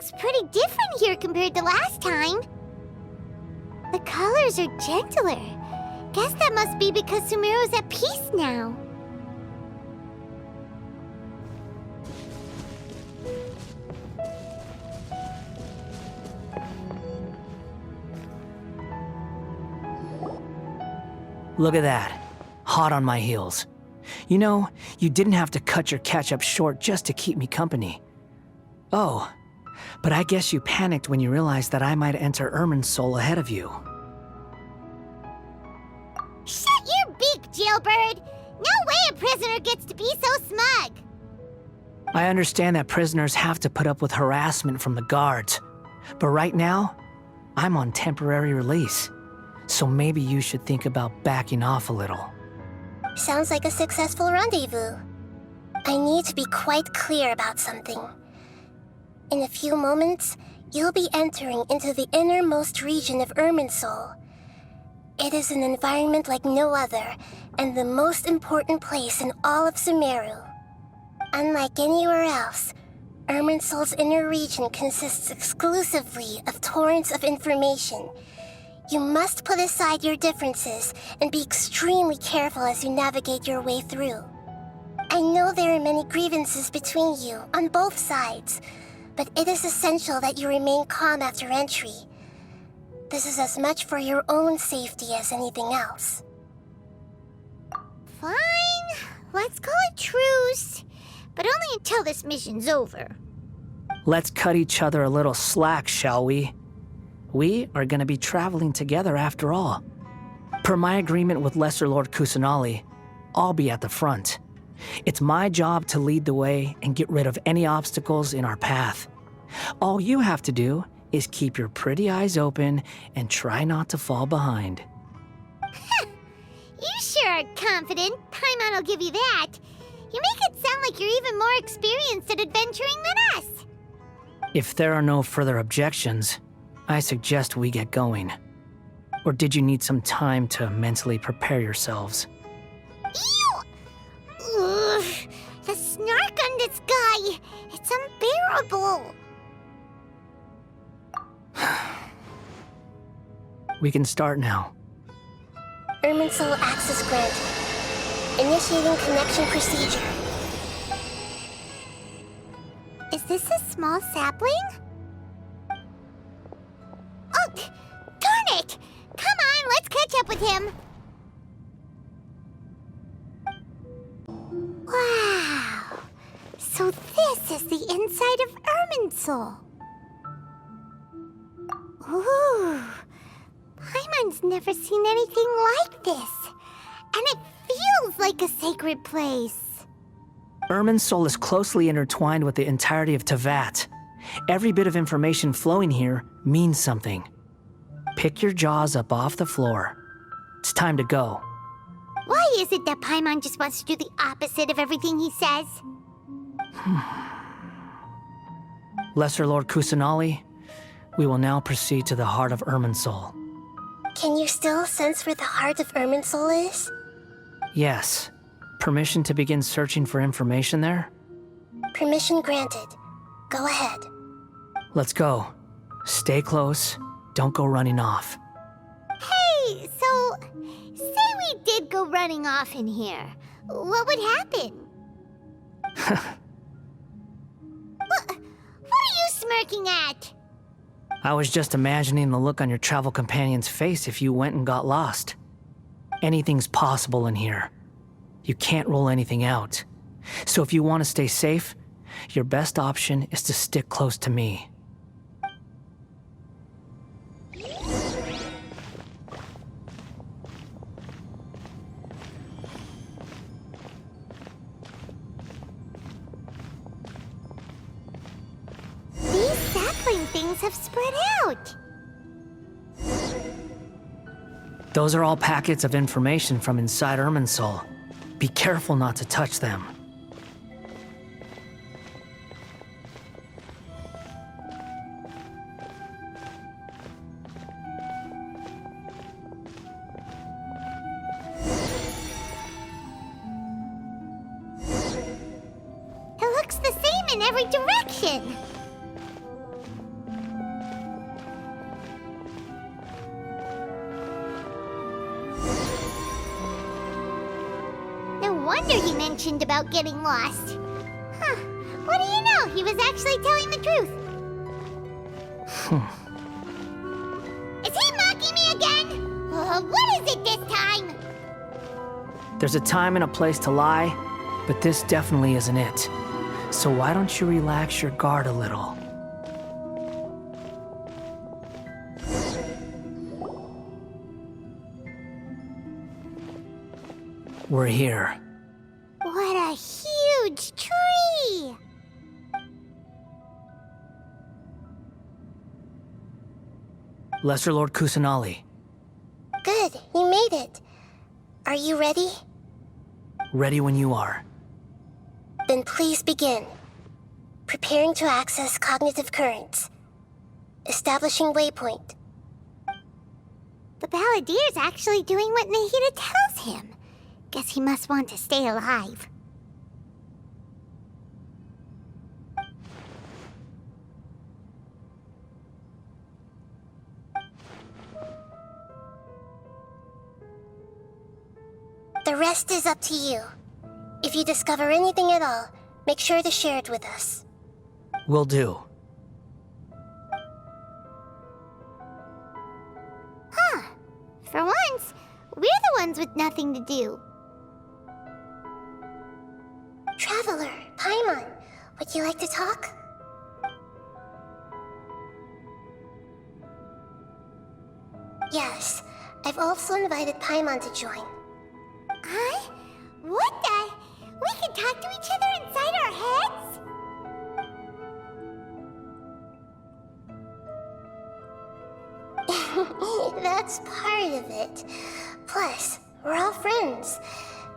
looks pretty different here compared to last time. The colors are gentler. Guess that must be because Sumeru's at peace now. Look at that. Hot on my heels. You know, you didn't have to cut your catch-up short just to keep me company. Oh, but I guess you panicked when you realized that I might enter Ermin's soul ahead of you. Shut your beak, jailbird! No way a prisoner gets to be so smug! I understand that prisoners have to put up with harassment from the guards, but right now, I'm on temporary release. So maybe you should think about backing off a little. Sounds like a successful rendezvous. I need to be quite clear about something. In a few moments, you'll be entering into the innermost region of Ermin's soul. It is an environment like no other, and the most important place in all of Sumeru. Unlike anywhere else, Ermin's soul's inner region consists exclusively of torrents of information. You must put aside your differences and be extremely careful as you navigate your way through. I know there are many grievances between you on both sides, but it is essential that you remain calm after entry. This is as much for your own safety as anything else. Fine, let's call it truce, but only until this mission's over. Let's cut each other a little slack, shall we? We are going to be traveling together after all. Per my agreement with Lesser Lord Kusanali, I'll be at the front. It's my job to lead the way and get rid of any obstacles in our path. All you have to do is keep your pretty eyes open and try not to fall behind. You sure are confident. Paimon will give you that. You make it sound like you're even more experienced at adventuring than us. If there are no further objections, I suggest we get going. Or did you need some time to mentally prepare yourselves? Ew! Ugh, the snark on this guy, it's unbearable. We can start now. Ermin's soul access granted. Initiating connection procedure. Is this a small sapling? Oh, darn it! Come on, let's catch up with him. Wow. So this is the inside of Ermin's soul. Ooh. Paimon's never seen anything like this. And it feels like a sacred place. Ermin's soul is closely intertwined with the entirety of Tevat. Every bit of information flowing here means something. Pick your jaws up off the floor. It's time to go. Why is it that Paimon just wants to do the opposite of everything he says? Lesser Lord Kusanali, we will now proceed to the heart of Ermin's soul. Can you still sense where the heart of Ermin's soul is? Yes. Permission to begin searching for information there? Permission granted. Go ahead. Let's go. Stay close. Don't go running off. Hey, so, say we did go running off in here. What would happen? What are you smirking at? I was just imagining the look on your travel companion's face if you went and got lost. Anything's possible in here. You can't rule anything out. So if you want to stay safe, your best option is to stick close to me. These sapling things have spread out. Those are all packets of information from inside Ermin's soul. Be careful not to touch them. It looks the same in every direction. wonder he mentioned about getting lost. Huh. What do you know? He was actually telling the truth. Is he mocking me again? What is it this time? There's a time and a place to lie, but this definitely isn't it. So why don't you relax your guard a little? We're here. What a huge tree! Lesser Lord Kusanali. Good, you made it. Are you ready? Ready when you are. Then please begin. Preparing to access cognitive currents. Establishing waypoint. The Balladier's actually doing what Nahida tells him. Guess he must want to stay alive. The rest is up to you. If you discover anything at all, make sure to share it with us. Will do. Huh. For once, we're the ones with nothing to do. Traveler, Paimon, would you like to talk? Yes, I've also invited Paimon to join. Huh? What the? We can talk to each other inside our heads? That's part of it. Plus, we're all friends.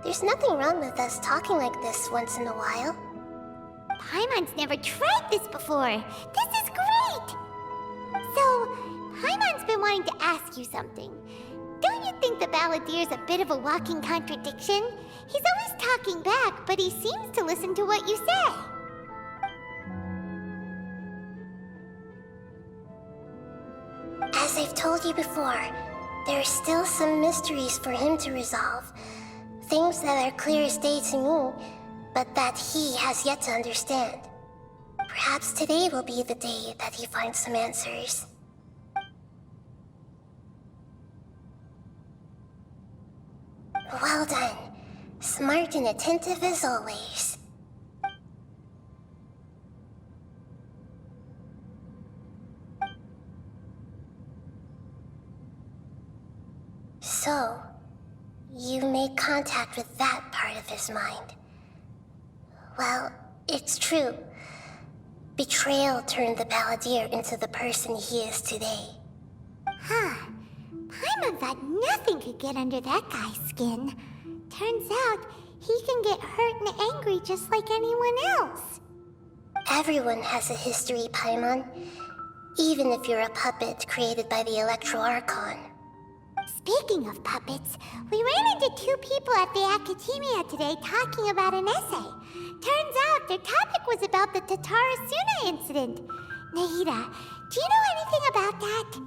There's nothing wrong with us talking like this once in a while. Paimon's never tried this before. This is great! So, Paimon's been wanting to ask you something. Don't you think the Balladier's a bit of a walking contradiction? He's always talking back, but he seems to listen to what you say. As I've told you before, there are still some mysteries for him to resolve. Things that are clear as day to me, but that he has yet to understand. Perhaps today will be the day that he finds some answers. Well done. Smart and attentive as always. So, you made contact with that part of his mind. Well, it's true. Betrayal turned the Balladeer into the person he is today. Huh. Paimon thought nothing could get under that guy's skin. Turns out, he can get hurt and angry just like anyone else. Everyone has a history, Paimon. Even if you're a puppet created by the Electro Archon. Speaking of puppets, we ran into two people at the Academia today talking about an essay. Turns out their topic was about the Tatarasuna incident. Nahida, do you know anything about that?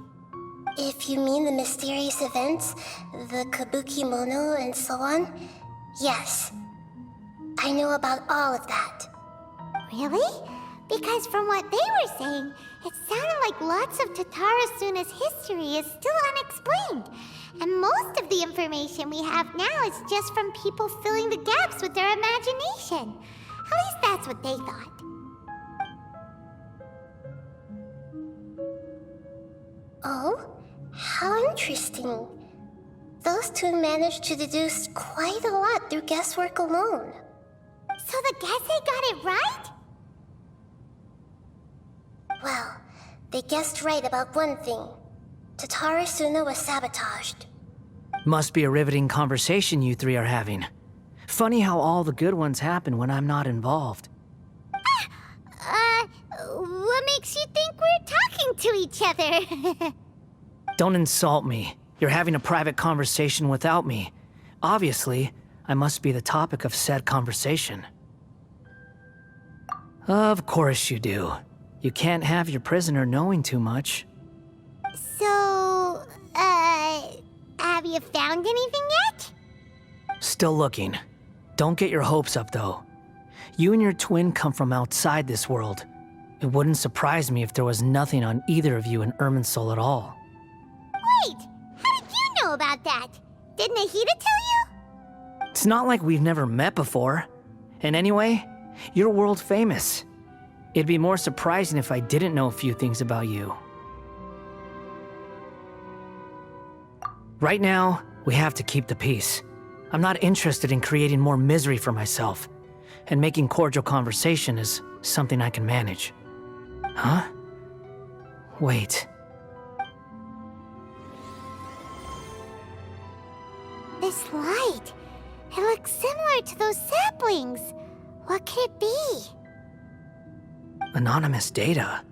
If you mean the mysterious events, the Kabuki Mono and so on, yes. I know about all of that. Really? Because from what they were saying, it sounded like lots of Tatarasuna's history is still unexplained. And most of the information we have now is just from people filling the gaps with their imagination. At least that's what they thought. Oh? How interesting. Those two managed to deduce quite a lot through guesswork alone. So the Gesse got it right? Well, they guessed right about one thing. Tatarasuna was sabotaged. Must be a riveting conversation you three are having. Funny how all the good ones happen when I'm not involved. What makes you think we're talking to each other? Don't insult me. You're having a private conversation without me. Obviously, I must be the topic of said conversation. Of course you do. You can't have your prisoner knowing too much. So, have you found anything yet? Still looking. Don't get your hopes up, though. You and your twin come from outside this world. It wouldn't surprise me if there was nothing on either of you in Irminsul at all. Wait, how did you know about that? Did Nahida tell you? It's not like we've never met before. And anyway, you're world famous. It'd be more surprising if I didn't know a few things about you. Right now, we have to keep the peace. I'm not interested in creating more misery for myself, and making cordial conversation is something I can manage. Huh? Wait. This light, it looks similar to those saplings. What could it be? Anonymous data.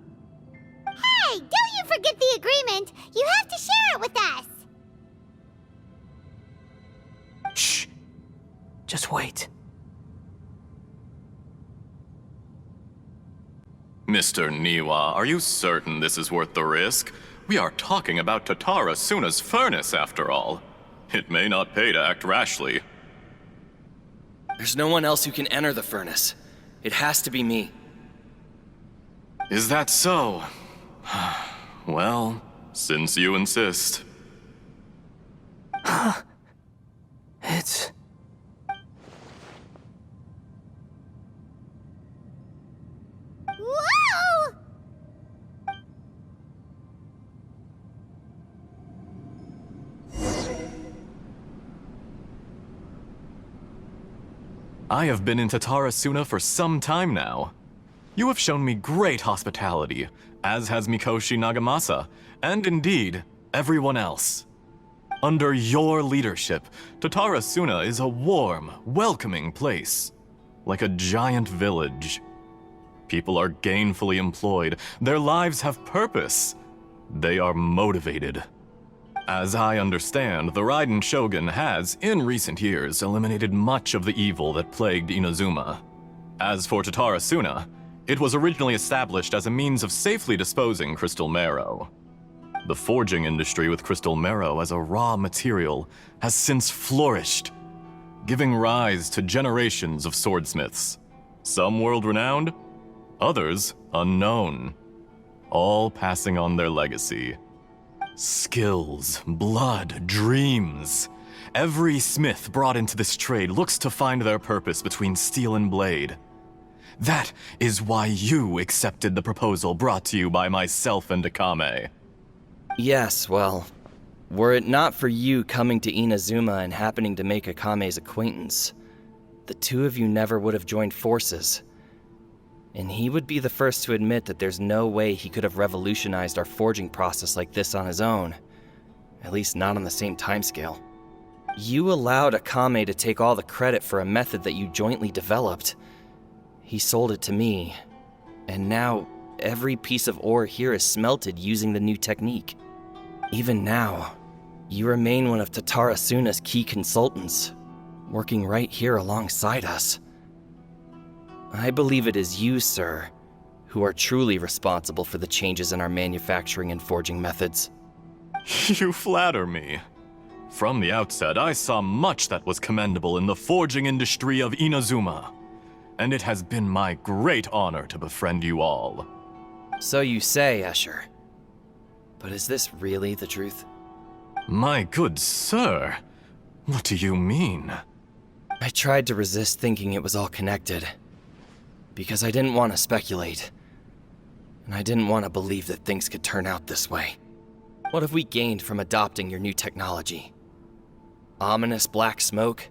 Hey, don't you forget the agreement! You have to share it with us! Shh. Just wait. Mr. Niwa, are you certain this is worth the risk? We are talking about Tatara Suna's furnace, after all. It may not pay to act rashly. There's no one else who can enter the furnace. It has to be me. Is that so? Well, since you insist. It's... Whoa! I have been in Tatara Suna for some time now. You have shown me great hospitality, as has Mikoshi Nagamasa, and indeed, everyone else. Under your leadership, Tatara Suna is a warm, welcoming place, like a giant village. People are gainfully employed, their lives have purpose, they are motivated. As I understand, the Raiden Shogun has, in recent years, eliminated much of the evil that plagued Inazuma. As for Tatara Suna, it was originally established as a means of safely disposing crystal marrow. The forging industry with crystal marrow as a raw material has since flourished, giving rise to generations of swordsmiths. Some world-renowned, others unknown, all passing on their legacy. Skills, blood, dreams. Every smith brought into this trade looks to find their purpose between steel and blade. That is why you accepted the proposal brought to you by myself and Akame. Yes, well, were it not for you coming to Inazuma and happening to make Akame's acquaintance, the two of you never would have joined forces. And he would be the first to admit that there's no way he could have revolutionized our forging process like this on his own. At least not on the same timescale. You allowed Akame to take all the credit for a method that you jointly developed. He sold it to me, and now every piece of ore here is smelted using the new technique. Even now, you remain one of Tatara Suna's key consultants, working right here alongside us. I believe it is you, sir, who are truly responsible for the changes in our manufacturing and forging methods. You flatter me. From the outset, I saw much that was commendable in the forging industry of Inazuma, and it has been my great honor to befriend you all. So you say, Escher. But is this really the truth? My good sir, what do you mean? I tried to resist thinking it was all connected, because I didn't want to speculate, and I didn't want to believe that things could turn out this way. What have we gained from adopting your new technology? Ominous black smoke?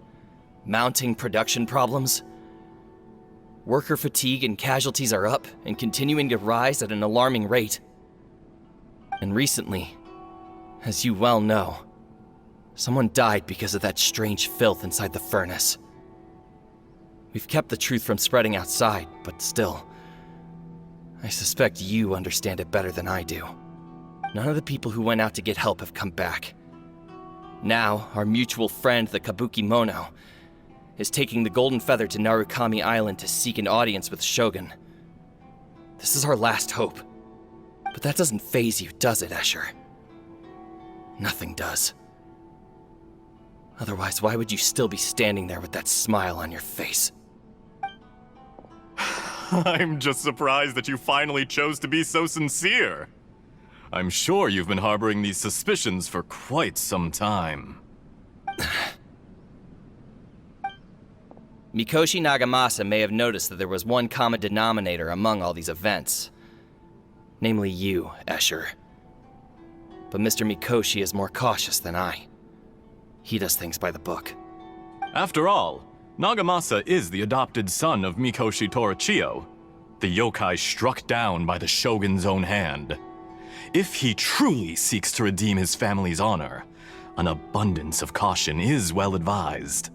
Mounting production problems? Worker fatigue and casualties are up and continuing to rise at an alarming rate. And recently, as you well know, someone died because of that strange filth inside the furnace. We've kept the truth from spreading outside, but still, I suspect you understand it better than I do. None of the people who went out to get help have come back. Now, our mutual friend, the Kabuki Mono, is taking the Golden Feather to Narukami Island to seek an audience with Shogun. This is our last hope. But that doesn't faze you, does it, Escher? Nothing does. Otherwise, why would you still be standing there with that smile on your face? I'm just surprised that you finally chose to be so sincere. I'm sure you've been harboring these suspicions for quite some time. Mikoshi Nagamasa may have noticed that there was one common denominator among all these events. Namely you, Escher. But Mr. Mikoshi is more cautious than I. He does things by the book. After all, Nagamasa is the adopted son of Mikoshi Torichio, the yokai struck down by the shogun's own hand. If he truly seeks to redeem his family's honor, an abundance of caution is well advised.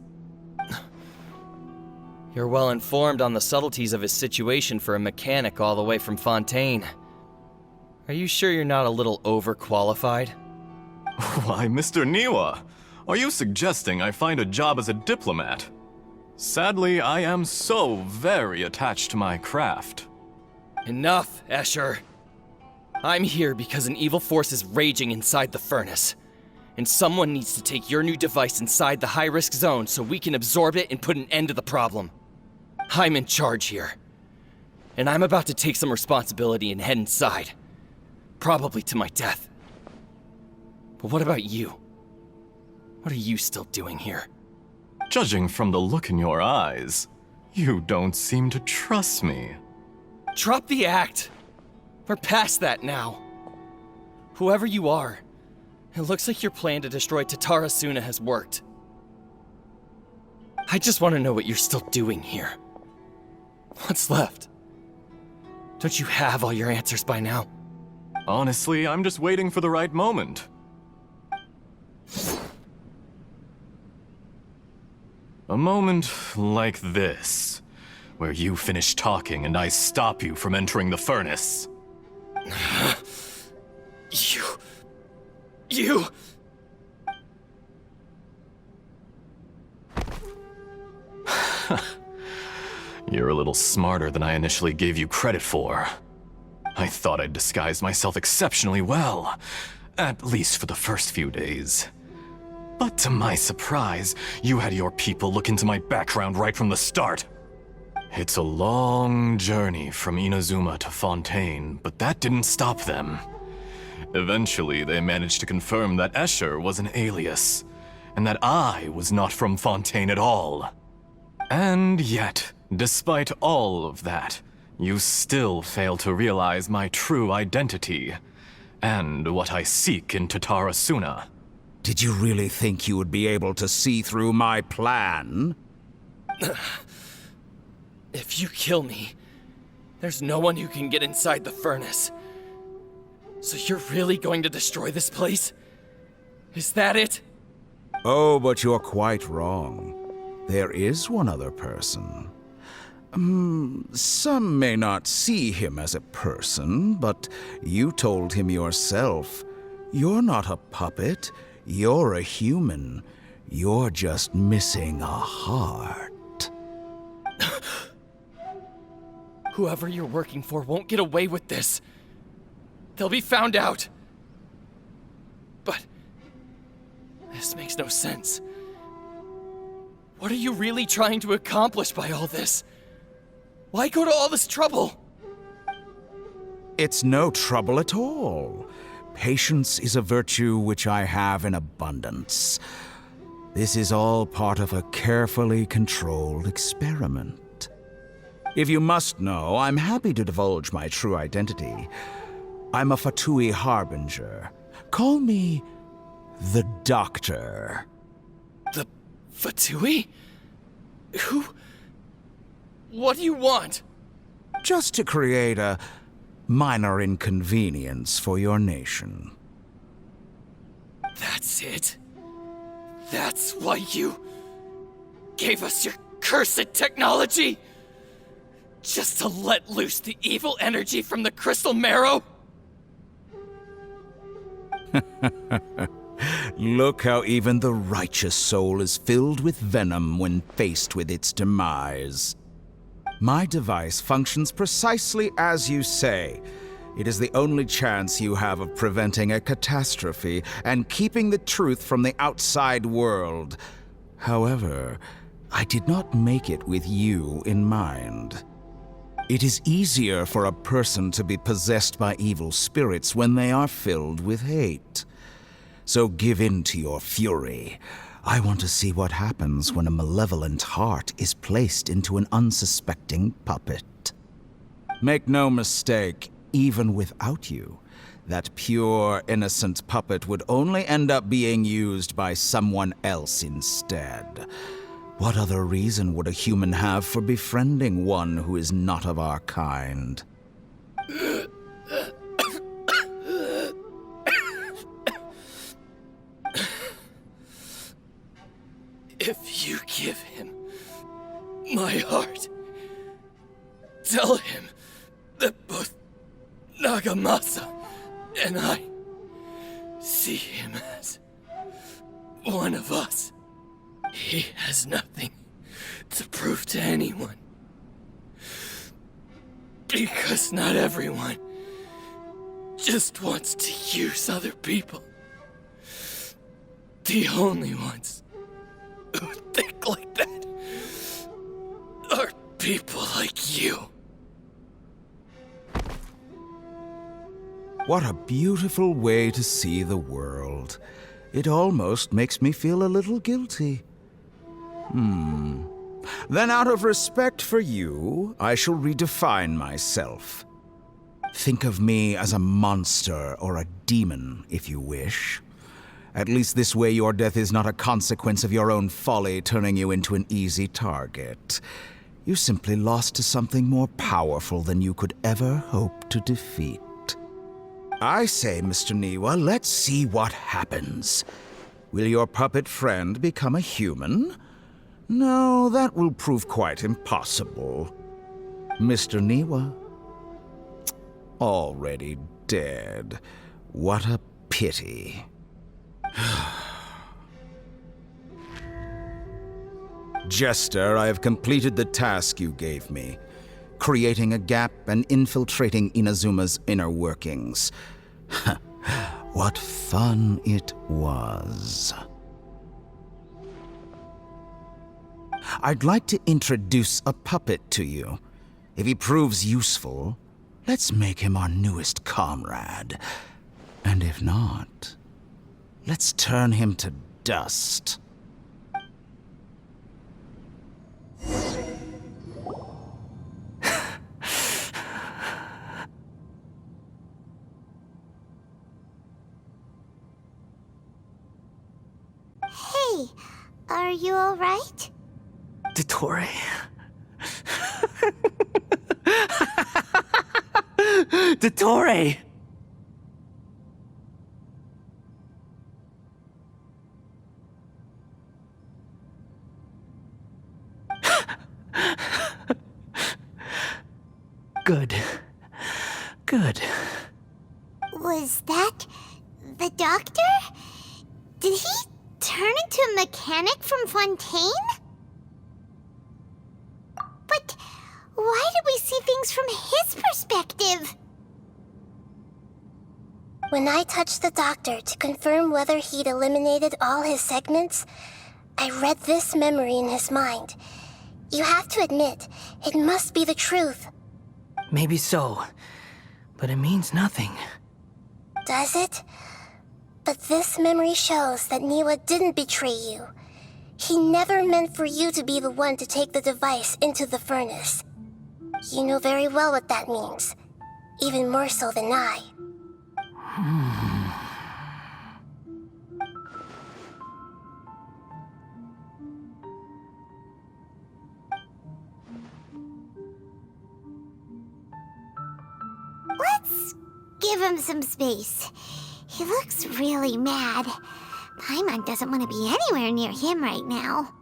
You're well informed on the subtleties of his situation for a mechanic all the way from Fontaine. Are you sure you're not a little overqualified? Why, Mr. Niwa, are you suggesting I find a job as a diplomat? Sadly, I am so very attached to my craft. Enough, Escher. I'm here because an evil force is raging inside the furnace. And someone needs to take your new device inside the high-risk zone so we can absorb it and put an end to the problem. I'm in charge here. And I'm about to take some responsibility and head inside. Probably to my death. But what about you? What are you still doing here? Judging from the look in your eyes, you don't seem to trust me. Drop the act! We're past that now. Whoever you are, it looks like your plan to destroy Tatara Suna has worked. I just want to know what you're still doing here. What's left? Don't you have all your answers by now? Honestly, I'm just waiting for the right moment. A moment like this, where you finish talking and I stop you from entering the furnace. You... You're a little smarter than I initially gave you credit for. I thought I'd disguised myself exceptionally well, at least for the first few days. But to my surprise, you had your people look into my background right from the start. It's a long journey from Inazuma to Fontaine, but that didn't stop them. Eventually, they managed to confirm that Escher was an alias, and that I was not from Fontaine at all. And yet, despite all of that, you still fail to realize my true identity, and what I seek in Tatara Suna. Did you really think you would be able to see through my plan? If you kill me, there's no one who can get inside the furnace. So you're really going to destroy this place? Is that it? Oh, but you're quite wrong. There is one other person. Some may not see him as a person, but you told him yourself. You're not a puppet. You're a human. You're just missing a heart. Whoever you're working for won't get away with this. They'll be found out. But this makes no sense. What are you really trying to accomplish by all this? Why go to all this trouble? It's no trouble at all. Patience is a virtue which I have in abundance. This is all part of a carefully controlled experiment. If you must know, I'm happy to divulge my true identity. I'm a Fatui Harbinger. Call me the Doctor. The Fatui? Who? What do you want? Just to create a minor inconvenience for your nation. That's it? That's why you gave us your cursed technology? Just to let loose the evil energy from the crystal marrow? Look how even the righteous soul is filled with venom when faced with its demise. My device functions precisely as you say. It is the only chance you have of preventing a catastrophe and keeping the truth from the outside world. However, I did not make it with you in mind. It is easier for a person to be possessed by evil spirits when they are filled with hate. So give in to your fury. I want to see what happens when a malevolent heart is placed into an unsuspecting puppet. Make no mistake, even without you, that pure, innocent puppet would only end up being used by someone else instead. What other reason would a human have for befriending one who is not of our kind? If you give him my heart, tell him that both Nagamasa and I see him as one of us. He has nothing to prove to anyone. Because not everyone just wants to use other people. The only ones who think like that are people like you. What a beautiful way to see the world. It almost makes me feel a little guilty. Then out of respect for you, I shall redefine myself. Think of me as a monster or a demon, if you wish. At least this way your death is not a consequence of your own folly turning you into an easy target. You simply lost to something more powerful than you could ever hope to defeat. I say, Mr. Niwa, let's see what happens. Will your puppet friend become a human? No, that will prove quite impossible. Mr. Niwa? Already dead. What a pity. Jester, I have completed the task you gave me, creating a gap and infiltrating Inazuma's inner workings. What fun it was. I'd like to introduce a puppet to you. If he proves useful, let's make him our newest comrade. And if not, let's turn him to dust. Hey, are you alright? Dottore. Dottore! Good. Good. Was that the doctor? Did he turn into a mechanic from Fontaine? But why did we see things from his perspective? When I touched the doctor to confirm whether he'd eliminated all his segments, I read this memory in his mind. You have to admit, it must be the truth. Maybe so, but it means nothing. Does it? But this memory shows that Niwa didn't betray you. He never meant for you to be the one to take the device into the furnace. You know very well what that means. Even more so than I. Let's give him some space. He looks really mad. Paimon doesn't want to be anywhere near him right now.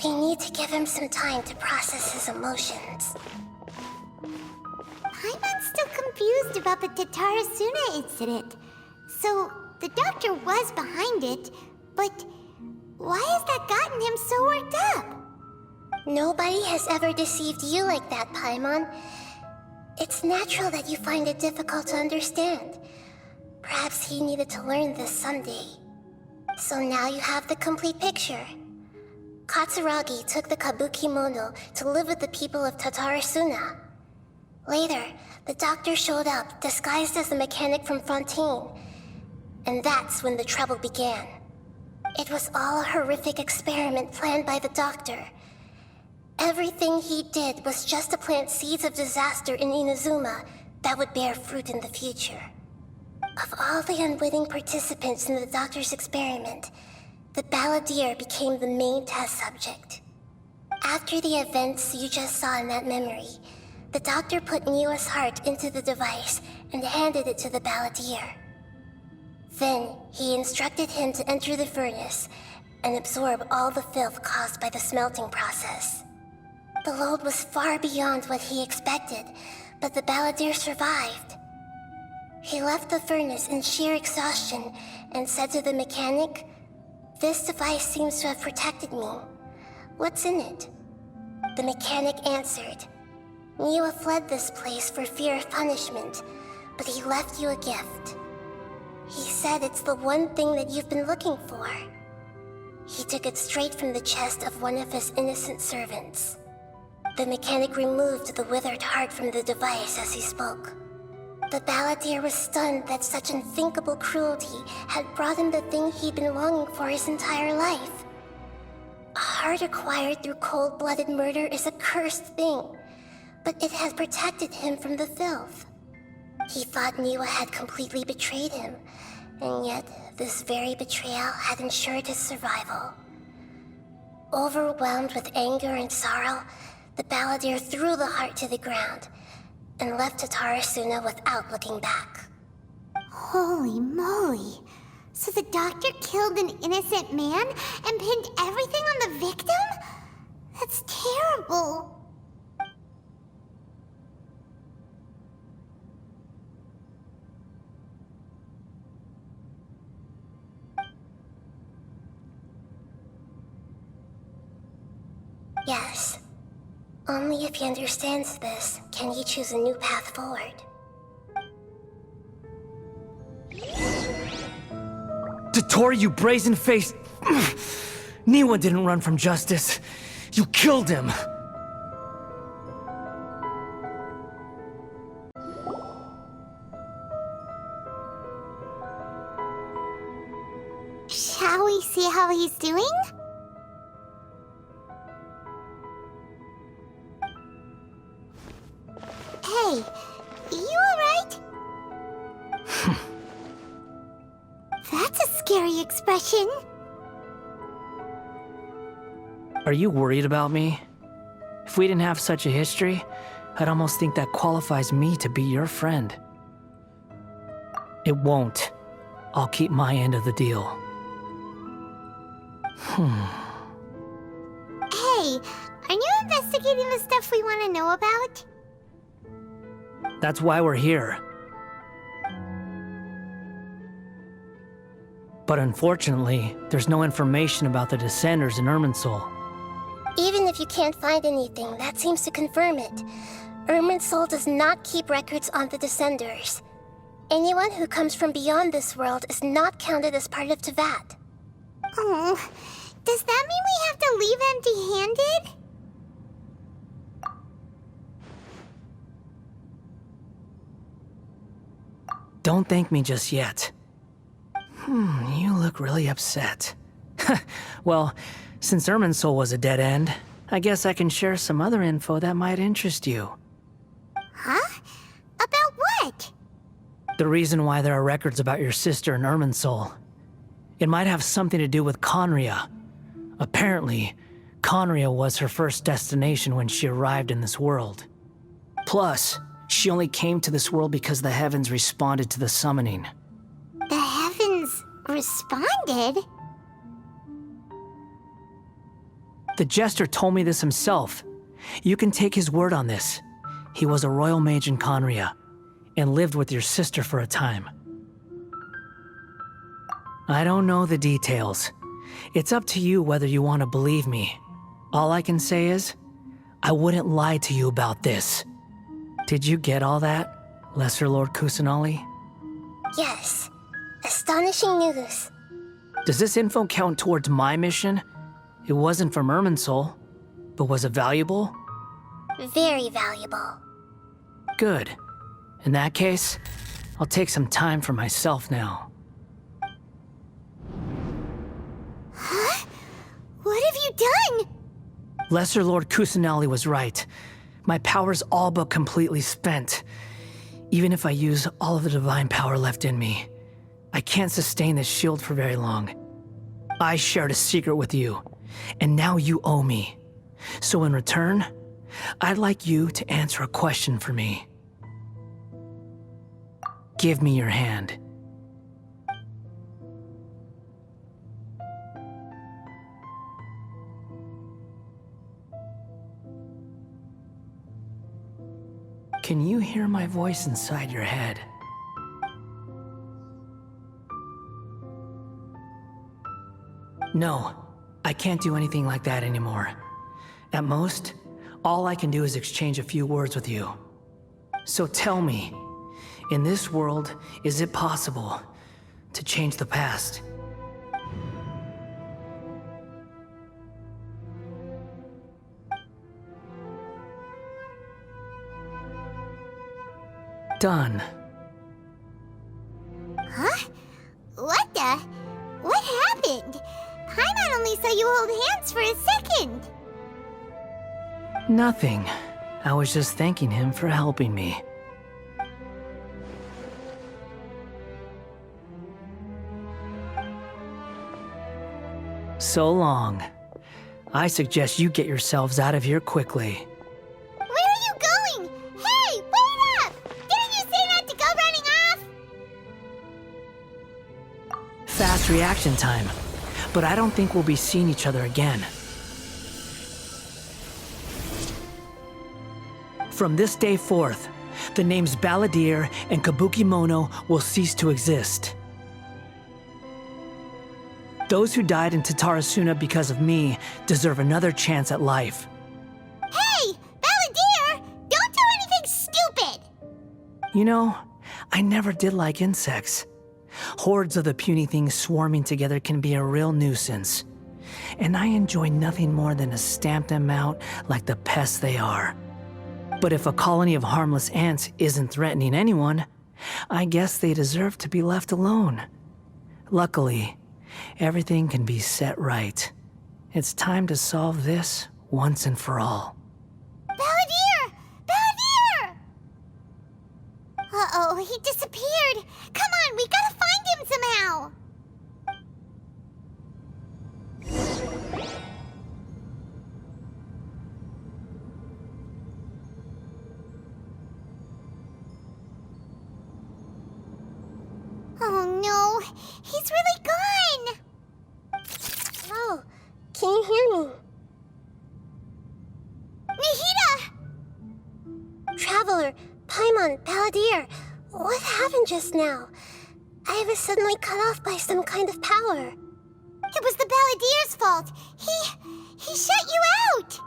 We need to give him some time to process his emotions. Paimon's still confused about the Tatarasuna incident. So, the doctor was behind it, but why has that gotten him so worked up? Nobody has ever deceived you like that, Paimon. It's natural that you find it difficult to understand. Perhaps he needed to learn this someday. So now you have the complete picture. Katsuragi took the kabuki mono to live with the people of Tatarasuna. Later, the doctor showed up, disguised as the mechanic from Fontaine. And that's when the trouble began. It was all a horrific experiment planned by the doctor. Everything he did was just to plant seeds of disaster in Inazuma that would bear fruit in the future. Of all the unwitting participants in the doctor's experiment, the balladeer became the main test subject. After the events you just saw in that memory, the doctor put Niwa's heart into the device and handed it to the balladeer. Then, he instructed him to enter the furnace and absorb all the filth caused by the smelting process. The load was far beyond what he expected, but the balladeer survived. He left the furnace in sheer exhaustion and said to the mechanic, "This device seems to have protected me. What's in it?" The mechanic answered, "Niwa fled this place for fear of punishment, but he left you a gift. He said it's the one thing that you've been looking for." He took it straight from the chest of one of his innocent servants. The mechanic removed the withered heart from the device as he spoke. The balladeer was stunned that such unthinkable cruelty had brought him the thing he'd been longing for his entire life. A heart acquired through cold-blooded murder is a cursed thing, but it had protected him from the filth. He thought Niwa had completely betrayed him, and yet this very betrayal had ensured his survival. Overwhelmed with anger and sorrow, the balladeer threw the heart to the ground and left Tatarasuna without looking back. Holy moly. So the doctor killed an innocent man and pinned everything on the victim? That's terrible. Yes. Only if he understands this can he choose a new path forward. Dottore, you brazen-faced... Niwa didn't run from justice. You killed him. Shall we see how he's doing? Hey, you alright? That's a scary expression. Are you worried about me? If we didn't have such a history, I'd almost think that qualifies me to be your friend. It won't. I'll keep my end of the deal. Hey, are you investigating the stuff we want to know about? That's why we're here. But unfortunately, there's no information about the Descenders in Irminsul. Even if you can't find anything, that seems to confirm it. Irminsul does not keep records on the Descenders. Anyone who comes from beyond this world is not counted as part of Tevat. Oh, does that mean we have to leave empty-handed? Don't thank me just yet. You look really upset. Well, since Irminsul was a dead end, I guess I can share some other info that might interest you. Huh? About what? The reason why there are records about your sister in Irminsul. It might have something to do with Conria. Apparently, Conria was her first destination when she arrived in this world. Plus, she only came to this world because the heavens responded to the summoning. The heavens responded? The Jester told me this himself. You can take his word on this. He was a royal mage in Conria, and lived with your sister for a time. I don't know the details. It's up to you whether you want to believe me. All I can say is, I wouldn't lie to you about this. Did you get all that, Lesser Lord Kusanali? Yes, Astonishing news. Does this info count towards my mission? It wasn't from Irminsul, but was it valuable? Very valuable. Good. In that case, I'll take some time for myself now. Huh? What have you done? Lesser Lord Kusanali was right. My power's all but completely spent. Even if I use all of the divine power left in me, I can't sustain this shield for very long. I shared a secret with you, and now you owe me. So in return, I'd like you to answer a question for me. Give me your hand. Can you hear my voice inside your head? No, I can't do anything like that anymore. At most, all I can do is exchange a few words with you. So tell me, in this world, is it possible to change the past? Done. Huh? What the? What happened? Paimon only saw you hold hands for a second. Nothing. I was just thanking him for helping me. So long. I suggest you get yourselves out of here quickly. Where are you going? Hey, wait up! Didn't you say not to go running off? Fast reaction time. But I don't think we'll be seeing each other again. From this day forth, the names Balladeer and Kabukimono will cease to exist. Those who died in Tatarasuna because of me deserve another chance at life. Hey, Balladeer! Don't do anything stupid! You know, I never did like insects. Hordes of the puny things swarming together can be a real nuisance. And I enjoy nothing more than to stamp them out like the pests they are. But if a colony of harmless ants isn't threatening anyone, I guess they deserve to be left alone. Luckily, everything can be set right. It's time to solve this once and for all. Balladeer! Balladeer! Uh-oh, he disappeared. Come on, we gotta find him somehow. Oh no, he's really gone. Oh, can you hear me? Nahida! Traveler, Paimon, Balladeer, what happened just now? I was suddenly cut off by some kind of power. It was the Balladeer's fault. He shut you out.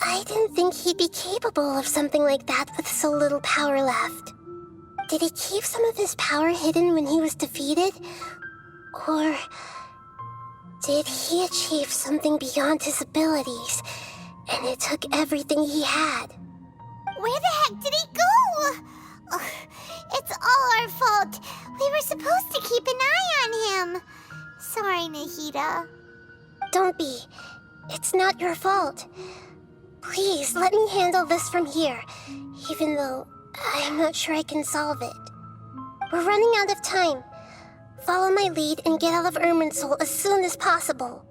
I didn't think he'd be capable of something like that with so little power left. Did he keep some of his power hidden when he was defeated? Or did he achieve something beyond his abilities, and it took everything he had? Where the heck did he go? Ugh, it's all our fault. We were supposed to keep an eye on him. Sorry, Nahida. Don't be. It's not your fault. Please, let me handle this from here, even though I'm not sure I can solve it. We're running out of time. Follow my lead and get out of Irminsul as soon as possible.